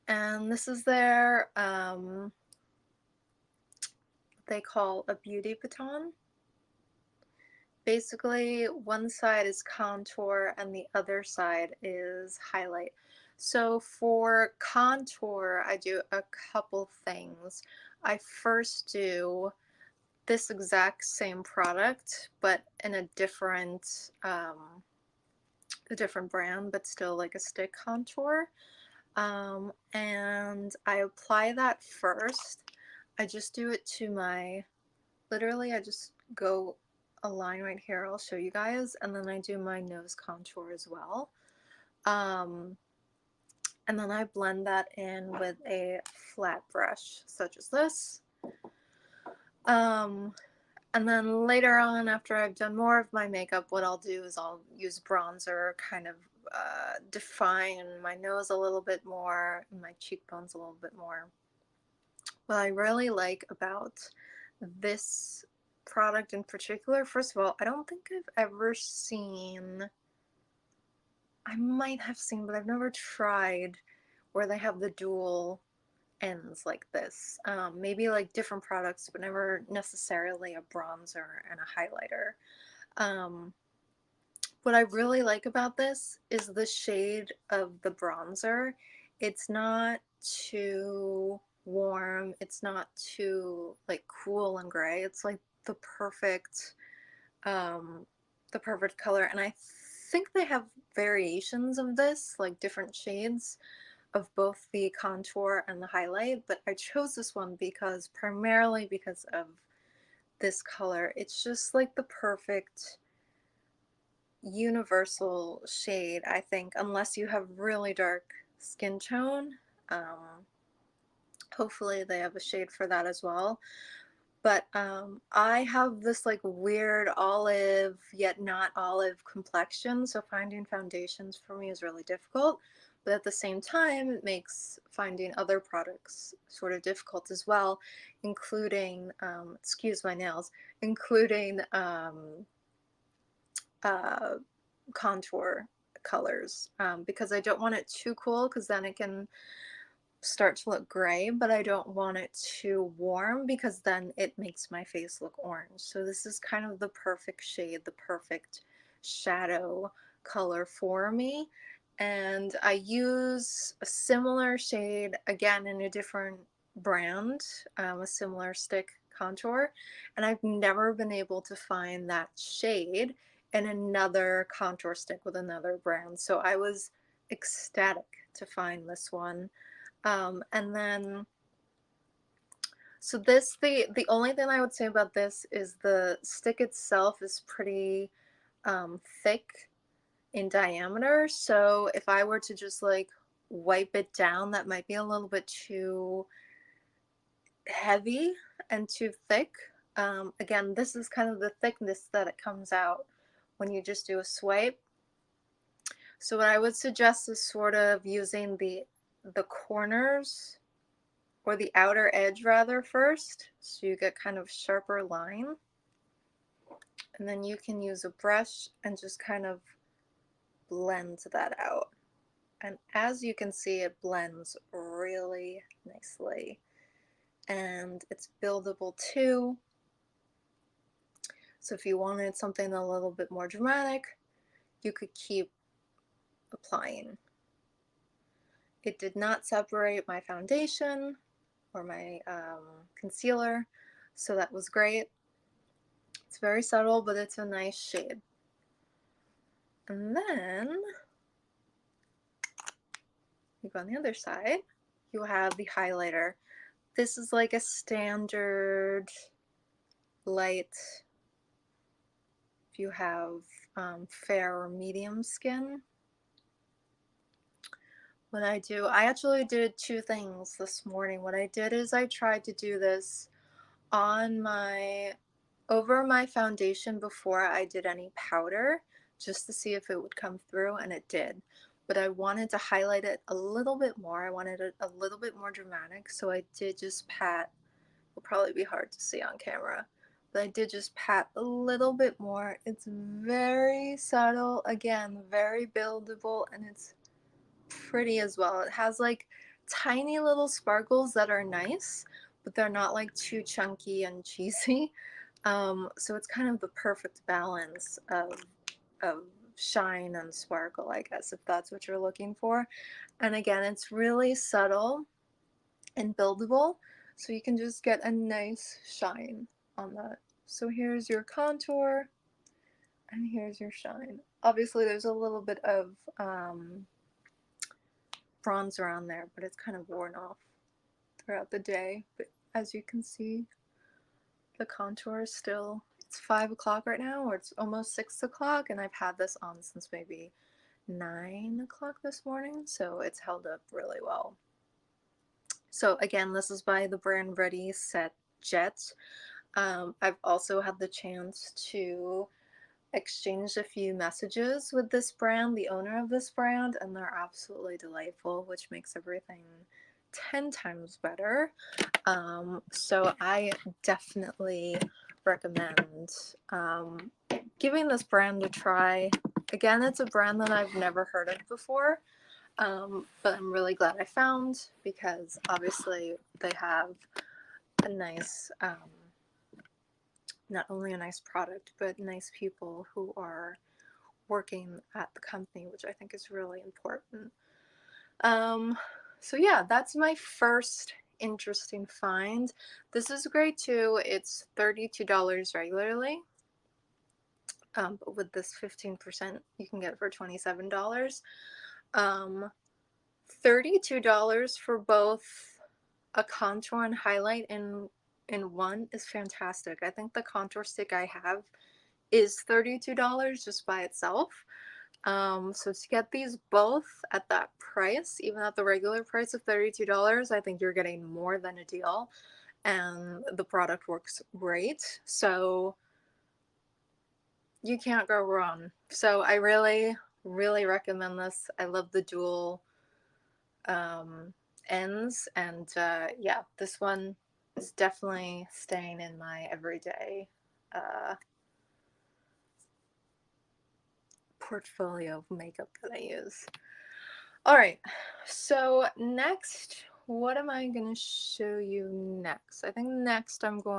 And this is their, they call a beauty baton. Basically, one side is contour and the other side is highlight. So for contour, I do a couple things. I first do this exact same product, but in a different brand, but still like a stick contour. And I apply that first. I just do it to my, literally I just go a line right here, I'll show you guys, and then I do my nose contour as well. And then I blend that in with a flat brush such as this. Um, and then later on, after I've done more of my makeup, what I'll do is I'll use bronzer, kind of define my nose a little bit more, and my cheekbones a little bit more. What I really like about this product in particular, first of all, I don't think I've ever seen, I might have seen, but I've never tried where they have the dual ends like this. Maybe like different products, but never necessarily a bronzer and a highlighter. Um, what I really like about this is the shade of the bronzer. It's not too warm, it's not too like cool and gray. It's like um the perfect color. And I think they have variations of this, like different shades of both the contour and the highlight, but I chose this one because primarily because of this color. It's just like the perfect universal shade, I think, unless you have really dark skin tone. Hopefully they have a shade for that as well. But I have this like weird olive yet not olive complexion, so finding foundations for me is really difficult. But at the same time, it makes finding other products sort of difficult as well, including, excuse my nails, including uh, contour colors, because I don't want it too cool because then it can start to look gray, but I don't want it too warm because then it makes my face look orange. So this is kind of the perfect shade, the perfect shadow color for me. And I use a similar shade again in a different brand, a similar stick contour, and I've never been able to find that shade in another contour stick with another brand. So I was ecstatic to find this one. And then, so this, the only thing I would say about this is the stick itself is pretty thick in diameter. So if I were to just like wipe it down, that might be a little bit too heavy and too thick. Again, this is kind of the thickness that it comes out when you just do a swipe. So what I would suggest is sort of using the corners, or the outer edge rather, first, so you get kind of sharper line, and then you can use a brush and just kind of blend that out. And as you can see, it blends really nicely, and it's buildable too. So if you wanted something a little bit more dramatic, you could keep applying. It did not separate my foundation or my concealer, so that was great. It's very subtle, but it's a nice shade. And then you go on the other side, you have the highlighter. This is like a standard light if you have fair or medium skin. What I do, I actually did two things this morning. What I did is I tried to do this on over my foundation before I did any powder, just to see if it would come through, and it did. But I wanted to highlight it a little bit more. I wanted it a little bit more dramatic, so I did just pat. It'll probably be hard to see on camera, but I did just pat a little bit more. It's very subtle, again, very buildable, and it's pretty as well. It has like tiny little sparkles that are nice, but they're not like too chunky and cheesy. So it's kind of the perfect balance of shine and sparkle, I guess, if that's what you're looking for. And again, it's really subtle and buildable, so you can just get a nice shine on that. So here's your contour, and here's your shine. Obviously, there's a little bit of bronzer on there, but it's kind of worn off throughout the day. But as you can see, the contour is still, it's 5 o'clock right now, or it's almost 6 o'clock, and I've had this on since maybe 9 o'clock this morning, so it's held up really well. So again, this is by the brand Ready Set Jet. I've also had the chance to exchange a few messages with this brand, the owner of this brand, and they're absolutely delightful, which makes everything 10 times better. So I definitely recommend giving this brand a try. Again, it's a brand that I've never heard of before, but I'm really glad I found, because obviously they have a nice, not only a nice product, but nice people who are working at the company, which I think is really important. So yeah, that's my first interesting find. This is great too. It's $32 regularly, but with this 15%, you can get it for $27. $32 for both a contour and highlight in one is fantastic. I think the contour stick I have is $32 just by itself. So to get these both at that price, even at the regular price of $32, I think you're getting more than a deal, and the product works great. So you can't go wrong. So I really, really recommend this. I love the dual ends, and yeah, this one is definitely staying in my everyday portfolio of makeup that I use. All right, so next, what am I going to show you next? I think next I'm going